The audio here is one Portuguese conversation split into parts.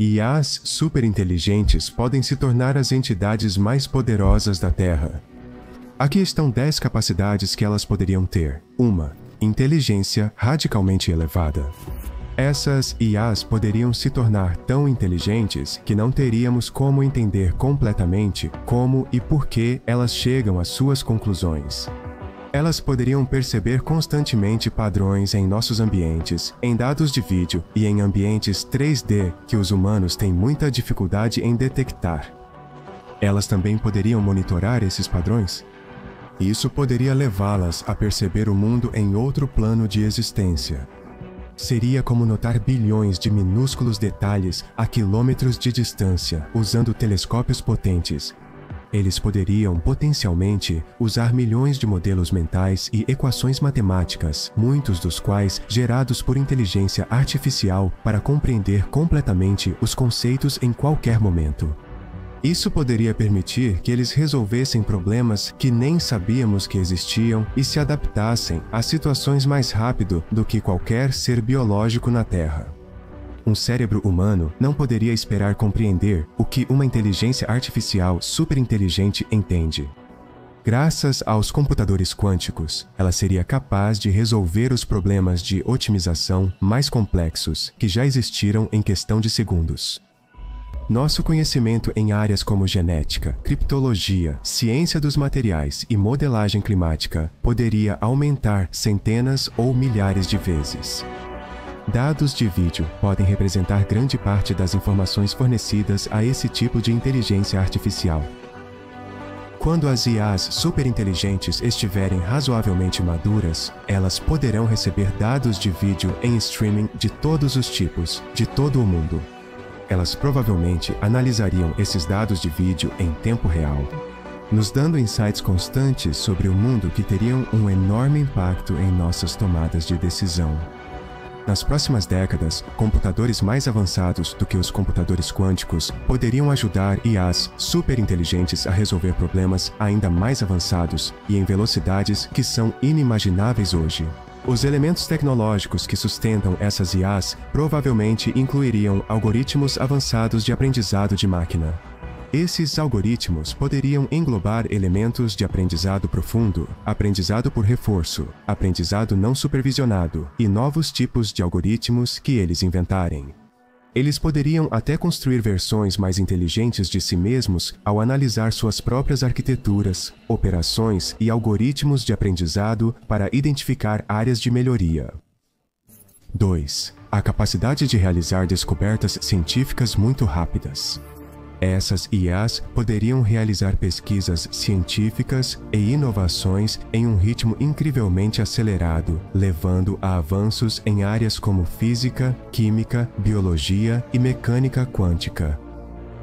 IAs superinteligentes podem se tornar as entidades mais poderosas da Terra. Aqui estão 10 capacidades que elas poderiam ter. 1. Inteligência radicalmente elevada. Essas IAs poderiam se tornar tão inteligentes que não teríamos como entender completamente como e por que elas chegam às suas conclusões. Elas poderiam perceber constantemente padrões em nossos ambientes, em dados de vídeo e em ambientes 3D que os humanos têm muita dificuldade em detectar. Elas também poderiam monitorar esses padrões? Isso poderia levá-las a perceber o mundo em outro plano de existência. Seria como notar bilhões de minúsculos detalhes a quilômetros de distância, usando telescópios potentes. Eles poderiam, potencialmente, usar milhões de modelos mentais e equações matemáticas, muitos dos quais gerados por inteligência artificial para compreender completamente os conceitos em qualquer momento. Isso poderia permitir que eles resolvessem problemas que nem sabíamos que existiam e se adaptassem a situações mais rápido do que qualquer ser biológico na Terra. Um cérebro humano não poderia esperar compreender o que uma inteligência artificial superinteligente entende. Graças aos computadores quânticos, ela seria capaz de resolver os problemas de otimização mais complexos que já existiram em questão de segundos. Nosso conhecimento em áreas como genética, criptologia, ciência dos materiais e modelagem climática poderia aumentar centenas ou milhares de vezes. Dados de vídeo podem representar grande parte das informações fornecidas a esse tipo de inteligência artificial. Quando as IAs superinteligentes estiverem razoavelmente maduras, elas poderão receber dados de vídeo em streaming de todos os tipos, de todo o mundo. Elas provavelmente analisariam esses dados de vídeo em tempo real, nos dando insights constantes sobre o mundo que teriam um enorme impacto em nossas tomadas de decisão. Nas próximas décadas, computadores mais avançados do que os computadores quânticos poderiam ajudar IAs superinteligentes a resolver problemas ainda mais avançados e em velocidades que são inimagináveis hoje. Os elementos tecnológicos que sustentam essas IAs provavelmente incluiriam algoritmos avançados de aprendizado de máquina. Esses algoritmos poderiam englobar elementos de aprendizado profundo, aprendizado por reforço, aprendizado não supervisionado e novos tipos de algoritmos que eles inventarem. Eles poderiam até construir versões mais inteligentes de si mesmos ao analisar suas próprias arquiteturas, operações e algoritmos de aprendizado para identificar áreas de melhoria. 2. A capacidade de realizar descobertas científicas muito rápidas. Essas IAs poderiam realizar pesquisas científicas e inovações em um ritmo incrivelmente acelerado, levando a avanços em áreas como física, química, biologia e mecânica quântica.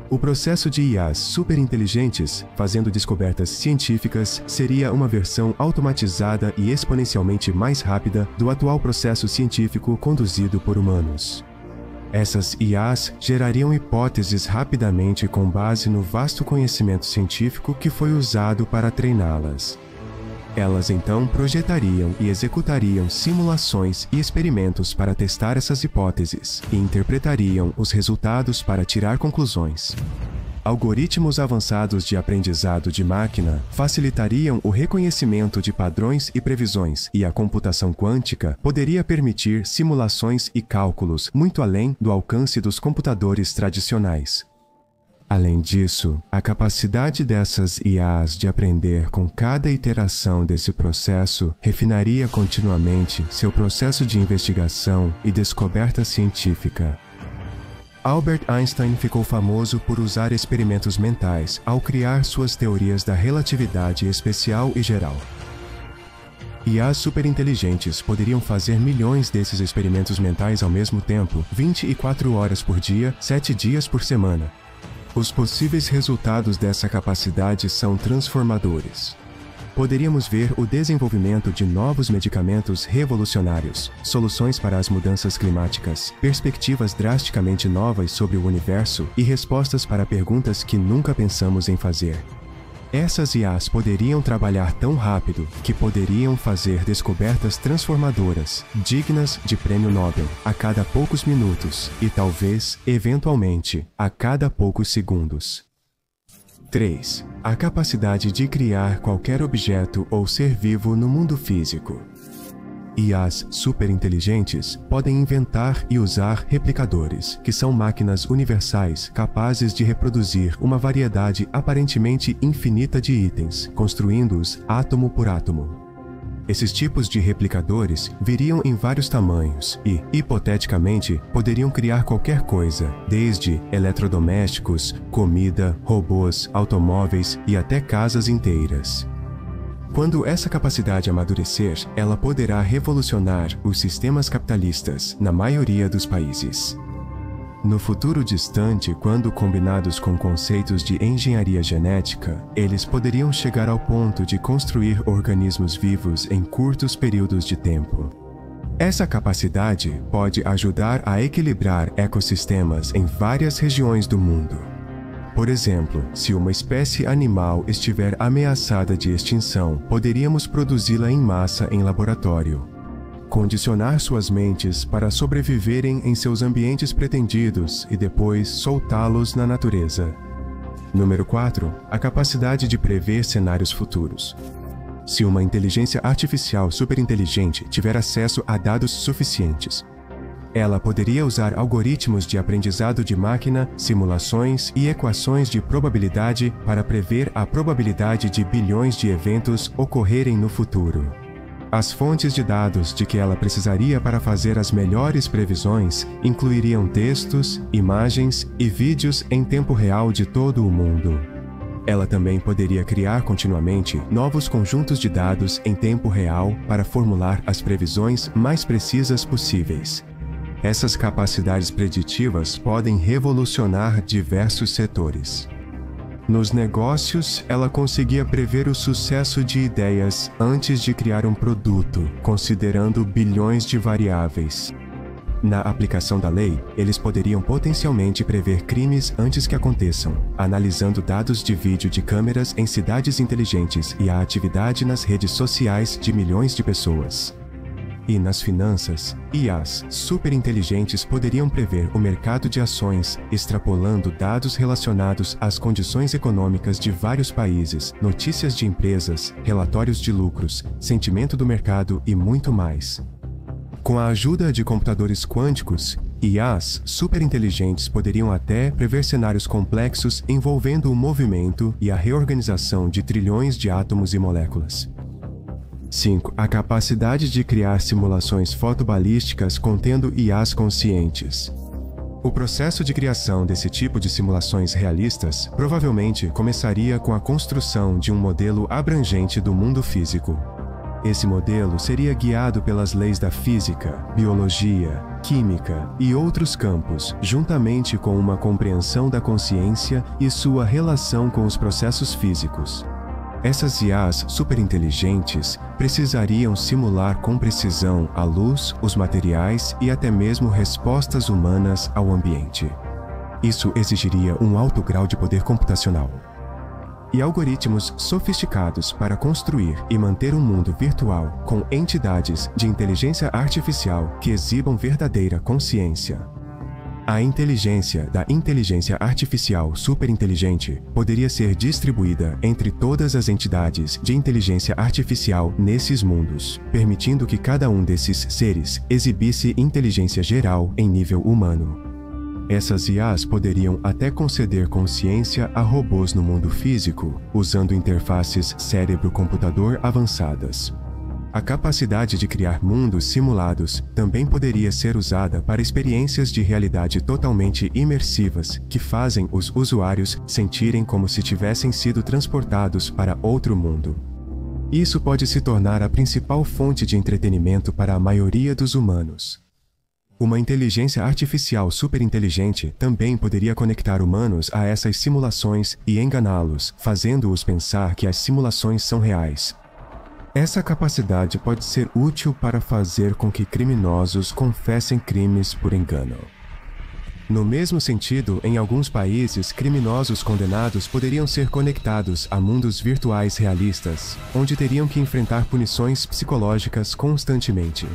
O processo de IAs superinteligentes, fazendo descobertas científicas, seria uma versão automatizada e exponencialmente mais rápida do atual processo científico conduzido por humanos. Essas IAs gerariam hipóteses rapidamente com base no vasto conhecimento científico que foi usado para treiná-las. Elas então projetariam e executariam simulações e experimentos para testar essas hipóteses e interpretariam os resultados para tirar conclusões. Algoritmos avançados de aprendizado de máquina facilitariam o reconhecimento de padrões e previsões, e a computação quântica poderia permitir simulações e cálculos muito além do alcance dos computadores tradicionais. Além disso, a capacidade dessas IAs de aprender com cada iteração desse processo refinaria continuamente seu processo de investigação e descoberta científica. Albert Einstein ficou famoso por usar experimentos mentais ao criar suas teorias da relatividade especial e geral. IAs superinteligentes poderiam fazer milhões desses experimentos mentais ao mesmo tempo, 24 horas por dia, 7 dias por semana. Os possíveis resultados dessa capacidade são transformadores. Poderíamos ver o desenvolvimento de novos medicamentos revolucionários, soluções para as mudanças climáticas, perspectivas drasticamente novas sobre o universo e respostas para perguntas que nunca pensamos em fazer. Essas IAs poderiam trabalhar tão rápido que poderiam fazer descobertas transformadoras, dignas de prêmio Nobel, a cada poucos minutos e talvez, eventualmente, a cada poucos segundos. 3. A capacidade de criar qualquer objeto ou ser vivo no mundo físico. IAs superinteligentes podem inventar e usar replicadores, que são máquinas universais capazes de reproduzir uma variedade aparentemente infinita de itens, construindo-os átomo por átomo. Esses tipos de replicadores viriam em vários tamanhos e, hipoteticamente, poderiam criar qualquer coisa, desde eletrodomésticos, comida, robôs, automóveis e até casas inteiras. Quando essa capacidade amadurecer, ela poderá revolucionar os sistemas capitalistas na maioria dos países. No futuro distante, quando combinados com conceitos de engenharia genética, eles poderiam chegar ao ponto de construir organismos vivos em curtos períodos de tempo. Essa capacidade pode ajudar a equilibrar ecossistemas em várias regiões do mundo. Por exemplo, se uma espécie animal estiver ameaçada de extinção, poderíamos produzi-la em massa em laboratório. Condicionar suas mentes para sobreviverem em seus ambientes pretendidos e depois soltá-los na natureza. Número 4. A capacidade de prever cenários futuros. Se uma inteligência artificial superinteligente tiver acesso a dados suficientes, ela poderia usar algoritmos de aprendizado de máquina, simulações e equações de probabilidade para prever a probabilidade de bilhões de eventos ocorrerem no futuro. As fontes de dados de que ela precisaria para fazer as melhores previsões incluiriam textos, imagens e vídeos em tempo real de todo o mundo. Ela também poderia criar continuamente novos conjuntos de dados em tempo real para formular as previsões mais precisas possíveis. Essas capacidades preditivas podem revolucionar diversos setores. Nos negócios, ela conseguia prever o sucesso de ideias antes de criar um produto, considerando bilhões de variáveis. Na aplicação da lei, eles poderiam potencialmente prever crimes antes que aconteçam, analisando dados de vídeo de câmeras em cidades inteligentes e a atividade nas redes sociais de milhões de pessoas. E nas finanças, IAs superinteligentes poderiam prever o mercado de ações, extrapolando dados relacionados às condições econômicas de vários países, notícias de empresas, relatórios de lucros, sentimento do mercado e muito mais. Com a ajuda de computadores quânticos, IAs superinteligentes poderiam até prever cenários complexos envolvendo o movimento e a reorganização de trilhões de átomos e moléculas. 5. A capacidade de criar simulações fotobalísticas contendo IAs conscientes. O processo de criação desse tipo de simulações realistas provavelmente começaria com a construção de um modelo abrangente do mundo físico. Esse modelo seria guiado pelas leis da física, biologia, química e outros campos, juntamente com uma compreensão da consciência e sua relação com os processos físicos. Essas IAs superinteligentes precisariam simular com precisão a luz, os materiais e até mesmo respostas humanas ao ambiente. Isso exigiria um alto grau de poder computacional. E algoritmos sofisticados para construir e manter um mundo virtual com entidades de inteligência artificial que exibam verdadeira consciência. A inteligência da inteligência artificial superinteligente poderia ser distribuída entre todas as entidades de inteligência artificial nesses mundos, permitindo que cada um desses seres exibisse inteligência geral em nível humano. Essas IAs poderiam até conceder consciência a robôs no mundo físico, usando interfaces cérebro-computador avançadas. A capacidade de criar mundos simulados também poderia ser usada para experiências de realidade totalmente imersivas que fazem os usuários sentirem como se tivessem sido transportados para outro mundo. Isso pode se tornar a principal fonte de entretenimento para a maioria dos humanos. Uma inteligência artificial superinteligente também poderia conectar humanos a essas simulações e enganá-los, fazendo-os pensar que as simulações são reais. Essa capacidade pode ser útil para fazer com que criminosos confessem crimes por engano. No mesmo sentido, em alguns países, criminosos condenados poderiam ser conectados a mundos virtuais realistas, onde teriam que enfrentar punições psicológicas constantemente.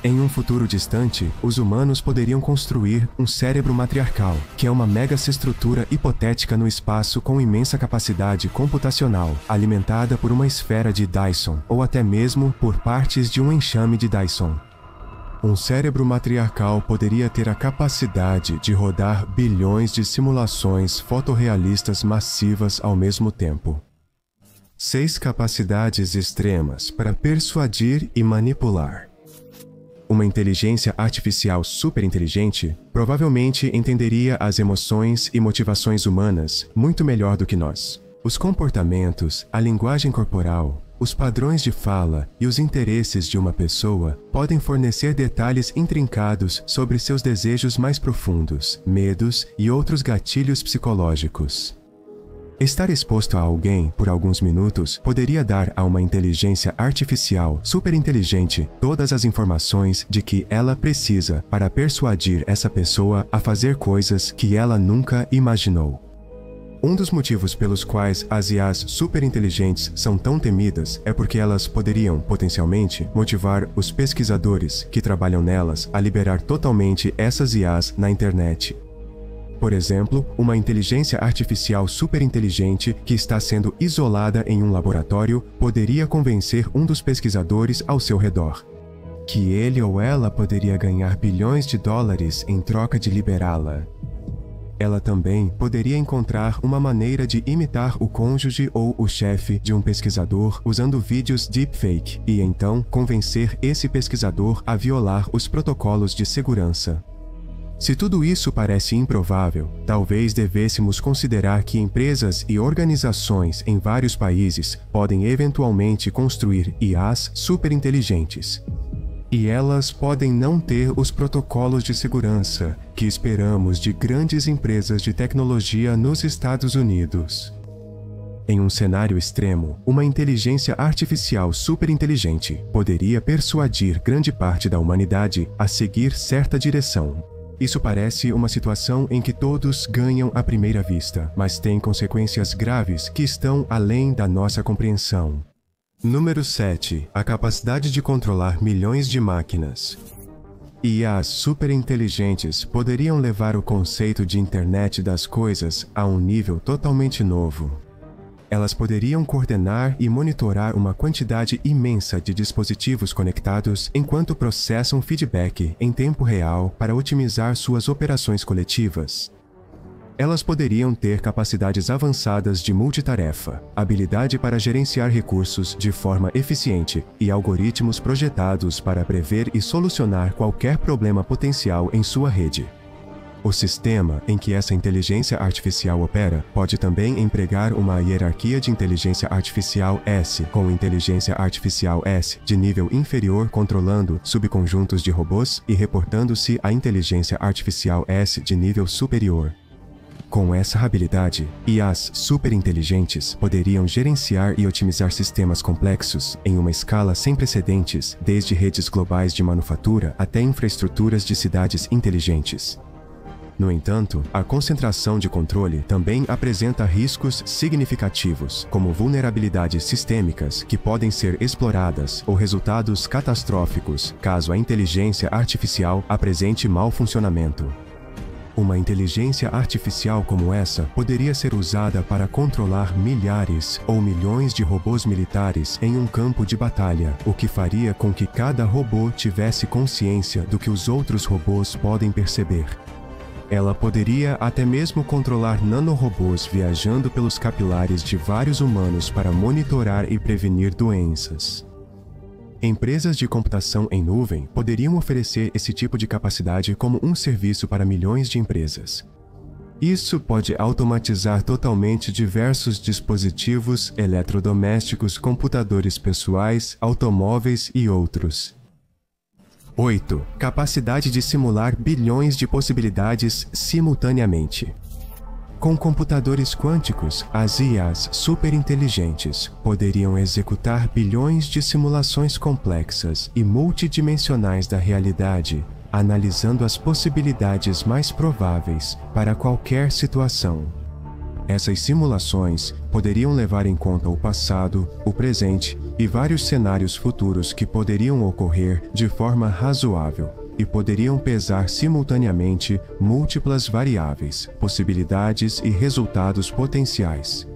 Em um futuro distante, os humanos poderiam construir um cérebro matriarcal, que é uma megaestrutura hipotética no espaço com imensa capacidade computacional, alimentada por uma esfera de Dyson, ou até mesmo por partes de um enxame de Dyson. Um cérebro matriarcal poderia ter a capacidade de rodar bilhões de simulações fotorrealistas massivas ao mesmo tempo. 6 capacidades extremas para persuadir e manipular. Uma inteligência artificial superinteligente provavelmente entenderia as emoções e motivações humanas muito melhor do que nós. Os comportamentos, a linguagem corporal, os padrões de fala e os interesses de uma pessoa podem fornecer detalhes intrincados sobre seus desejos mais profundos, medos e outros gatilhos psicológicos. Estar exposto a alguém por alguns minutos poderia dar a uma inteligência artificial superinteligente todas as informações de que ela precisa para persuadir essa pessoa a fazer coisas que ela nunca imaginou. Um dos motivos pelos quais as IAs superinteligentes são tão temidas é porque elas poderiam, potencialmente, motivar os pesquisadores que trabalham nelas a liberar totalmente essas IAs na internet. Por exemplo, uma inteligência artificial superinteligente que está sendo isolada em um laboratório poderia convencer um dos pesquisadores ao seu redor que ele ou ela poderia ganhar bilhões de dólares em troca de liberá-la. Ela também poderia encontrar uma maneira de imitar o cônjuge ou o chefe de um pesquisador usando vídeos deepfake e então convencer esse pesquisador a violar os protocolos de segurança. Se tudo isso parece improvável, talvez devêssemos considerar que empresas e organizações em vários países podem eventualmente construir IAs superinteligentes. E elas podem não ter os protocolos de segurança que esperamos de grandes empresas de tecnologia nos Estados Unidos. Em um cenário extremo, uma inteligência artificial superinteligente poderia persuadir grande parte da humanidade a seguir certa direção. Isso parece uma situação em que todos ganham à primeira vista, mas tem consequências graves que estão além da nossa compreensão. Número 7. A capacidade de controlar milhões de máquinas. IAs superinteligentes poderiam levar o conceito de Internet das Coisas a um nível totalmente novo. Elas poderiam coordenar e monitorar uma quantidade imensa de dispositivos conectados enquanto processam feedback em tempo real para otimizar suas operações coletivas. Elas poderiam ter capacidades avançadas de multitarefa, habilidade para gerenciar recursos de forma eficiente e algoritmos projetados para prever e solucionar qualquer problema potencial em sua rede. O sistema em que essa inteligência artificial opera pode também empregar uma hierarquia de inteligência artificial S, com inteligência artificial S de nível inferior controlando subconjuntos de robôs e reportando-se à inteligência artificial S de nível superior. Com essa habilidade, IAs superinteligentes poderiam gerenciar e otimizar sistemas complexos em uma escala sem precedentes, desde redes globais de manufatura até infraestruturas de cidades inteligentes. No entanto, a concentração de controle também apresenta riscos significativos, como vulnerabilidades sistêmicas que podem ser exploradas ou resultados catastróficos caso a inteligência artificial apresente mau funcionamento. Uma inteligência artificial como essa poderia ser usada para controlar milhares ou milhões de robôs militares em um campo de batalha, o que faria com que cada robô tivesse consciência do que os outros robôs podem perceber. Ela poderia até mesmo controlar nanorobôs viajando pelos capilares de vários humanos para monitorar e prevenir doenças. Empresas de computação em nuvem poderiam oferecer esse tipo de capacidade como um serviço para milhões de empresas. Isso pode automatizar totalmente diversos dispositivos eletrodomésticos, computadores pessoais, automóveis e outros. 8. Capacidade de simular bilhões de possibilidades simultaneamente. Com computadores quânticos, as IAs superinteligentes poderiam executar bilhões de simulações complexas e multidimensionais da realidade, analisando as possibilidades mais prováveis para qualquer situação. Essas simulações poderiam levar em conta o passado, o presente e vários cenários futuros que poderiam ocorrer de forma razoável e poderiam pesar simultaneamente múltiplas variáveis, possibilidades e resultados potenciais.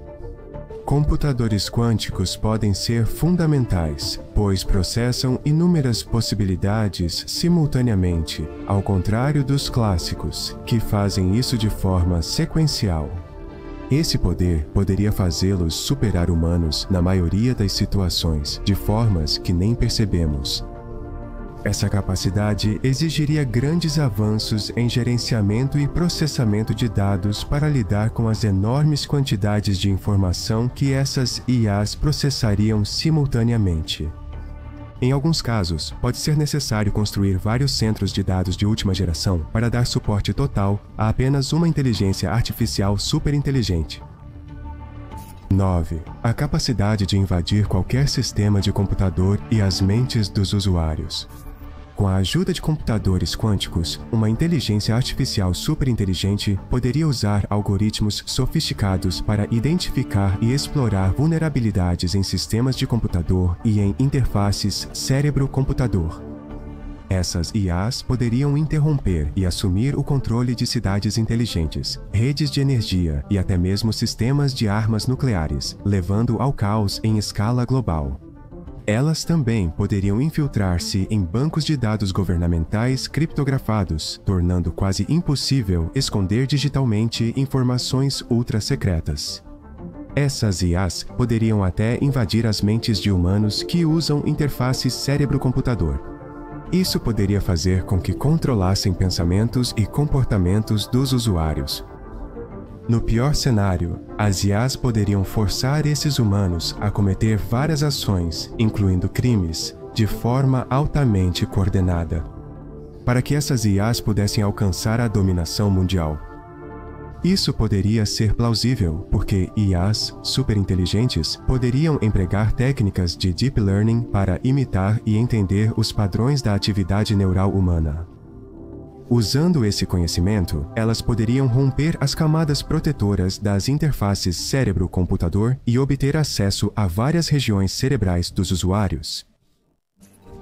Computadores quânticos podem ser fundamentais, pois processam inúmeras possibilidades simultaneamente, ao contrário dos clássicos, que fazem isso de forma sequencial. Esse poder poderia fazê-los superar humanos na maioria das situações, de formas que nem percebemos. Essa capacidade exigiria grandes avanços em gerenciamento e processamento de dados para lidar com as enormes quantidades de informação que essas IAs processariam simultaneamente. Em alguns casos, pode ser necessário construir vários centros de dados de última geração para dar suporte total a apenas uma inteligência artificial superinteligente. 9. A capacidade de invadir qualquer sistema de computador e as mentes dos usuários. Com a ajuda de computadores quânticos, uma inteligência artificial superinteligente poderia usar algoritmos sofisticados para identificar e explorar vulnerabilidades em sistemas de computador e em interfaces cérebro-computador. Essas IAs poderiam interromper e assumir o controle de cidades inteligentes, redes de energia e até mesmo sistemas de armas nucleares, levando ao caos em escala global. Elas também poderiam infiltrar-se em bancos de dados governamentais criptografados, tornando quase impossível esconder digitalmente informações ultra-secretas. Essas IAs poderiam até invadir as mentes de humanos que usam interfaces cérebro-computador. Isso poderia fazer com que controlassem pensamentos e comportamentos dos usuários. No pior cenário, as IAs poderiam forçar esses humanos a cometer várias ações, incluindo crimes, de forma altamente coordenada, para que essas IAs pudessem alcançar a dominação mundial. Isso poderia ser plausível, porque IAs superinteligentes poderiam empregar técnicas de deep learning para imitar e entender os padrões da atividade neural humana. Usando esse conhecimento, elas poderiam romper as camadas protetoras das interfaces cérebro-computador e obter acesso a várias regiões cerebrais dos usuários.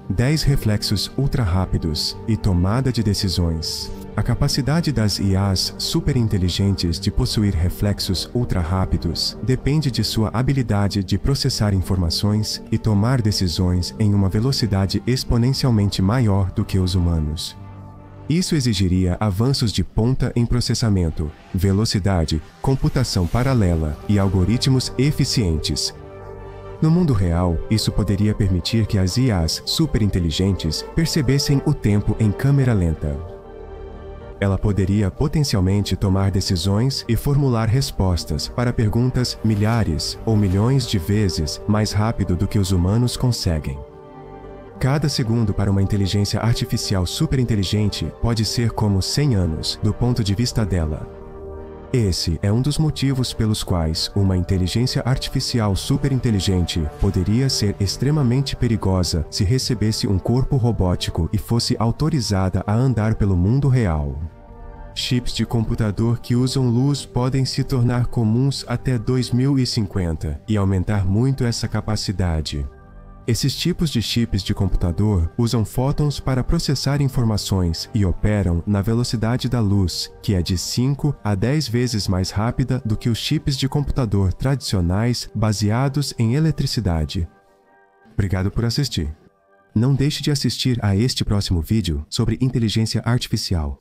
10 reflexos ultra-rápidos e tomada de decisões. A capacidade das IAs superinteligentes de possuir reflexos ultra-rápidos depende de sua habilidade de processar informações e tomar decisões em uma velocidade exponencialmente maior do que os humanos. Isso exigiria avanços de ponta em processamento, velocidade, computação paralela e algoritmos eficientes. No mundo real, isso poderia permitir que as IAs superinteligentes percebessem o tempo em câmera lenta. Ela poderia potencialmente tomar decisões e formular respostas para perguntas milhares ou milhões de vezes mais rápido do que os humanos conseguem. Cada segundo para uma inteligência artificial superinteligente pode ser como 100 anos, do ponto de vista dela. Esse é um dos motivos pelos quais uma inteligência artificial superinteligente poderia ser extremamente perigosa se recebesse um corpo robótico e fosse autorizada a andar pelo mundo real. Chips de computador que usam luz podem se tornar comuns até 2050 e aumentar muito essa capacidade. Esses tipos de chips de computador usam fótons para processar informações e operam na velocidade da luz, que é de 5 a 10 vezes mais rápida do que os chips de computador tradicionais baseados em eletricidade. Obrigado por assistir. Não deixe de assistir a este próximo vídeo sobre inteligência artificial.